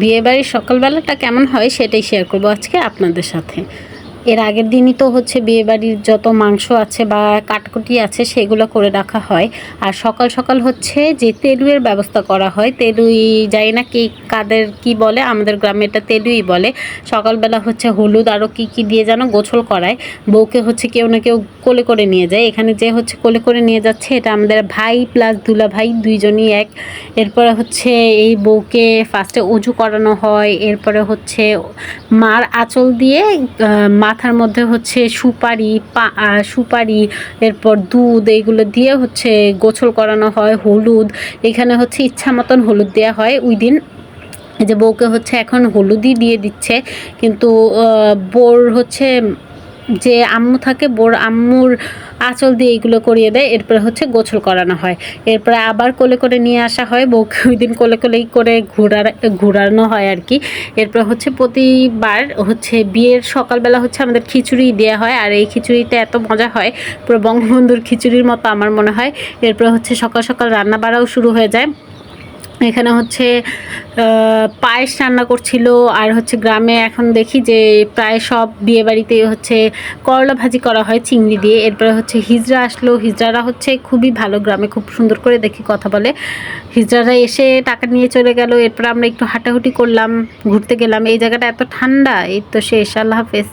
বিয়েবাড়ির সকালবেলাটা কেমন হয় সেটাই শেয়ার করব আজকে আপনাদের সাথে। এর আগের দিনই তো হচ্ছে বিয়েবাড়ির যত মাংস আছে বা কাটকুটি আছে সেগুলো করে রাখা হয়। আর সকাল সকাল হচ্ছে যে তেলুয়ের ব্যবস্থা করা হয়, তেলুই জানি না কি কাদের কি বলে, আমাদের গ্রামে এটা তেলুই বলে। সকালবেলা হচ্ছে হলুদ আরও কি কি দিয়ে যেন গোছল করায়, বউকে হচ্ছে কেউ না কেউ কোলে করে নিয়ে যায়। এখানে যে হচ্ছে কোলে করে নিয়ে যাচ্ছে এটা আমাদের ভাই প্লাস দুলা ভাই দুইজনই এক। এরপরে হচ্ছে এই বউকে ফার্স্টে উজু করানো হয়, এরপরে হচ্ছে মার আঁচল দিয়ে মাথার মধ্যে হচ্ছে সুপারি এরপর দুধ এইগুলো দিয়ে হচ্ছে গোসল করানো হয়। হলুদ এখানে হচ্ছে ইচ্ছা মতন হলুদ দেওয়া হয় ওই দিন। এই যে বউকে হচ্ছে এখন হলুদই দিয়ে দিচ্ছে, কিন্তু বোর হচ্ছে যে আম্মু থাকে, বোর আম্মুর আঁচল দিয়ে এইগুলো করিয়ে দেয়। এরপরে হচ্ছে গোসল করানো হয়, এরপরে আবার কোলে করে নিয়ে আসা হয় বউকে। ওই দিন কোলে কোলেই করে ঘোরানো হয় আর কি। এরপর হচ্ছে প্রতিবার হচ্ছে বিয়ের সকালবেলা হচ্ছে আমাদের খিচুড়ি দেওয়া হয়, আর এই খিচুড়িটা এত মজা হয়, পুরো বঙ্গবন্ধুর খিচুড়ির মতো আমার মনে হয়। এরপর হচ্ছে সকাল সকাল রান্না বাড়াও শুরু হয়ে যায়। এখানে হচ্ছে পায়েস রান্না করছিল। আর হচ্ছে গ্রামে এখন দেখি যে প্রায় সব বিয়েবাড়িতে হচ্ছে করলা ভাজি করা হয় চিংড়ি দিয়ে। এরপরে হচ্ছে হিজড়া আসলো, হিজড়ারা হচ্ছে খুবই ভালো, গ্রামে খুব সুন্দর করে দেখি কথা বলে। হিজড়ারা এসে টাকা নিয়ে চলে গেল। এরপর আমরা একটু হাঁটাহুটি করলাম, ঘুরতে গেলাম। এই জায়গাটা এত ঠান্ডা, এই তো শেষ, আল্লাহ হাফেজ।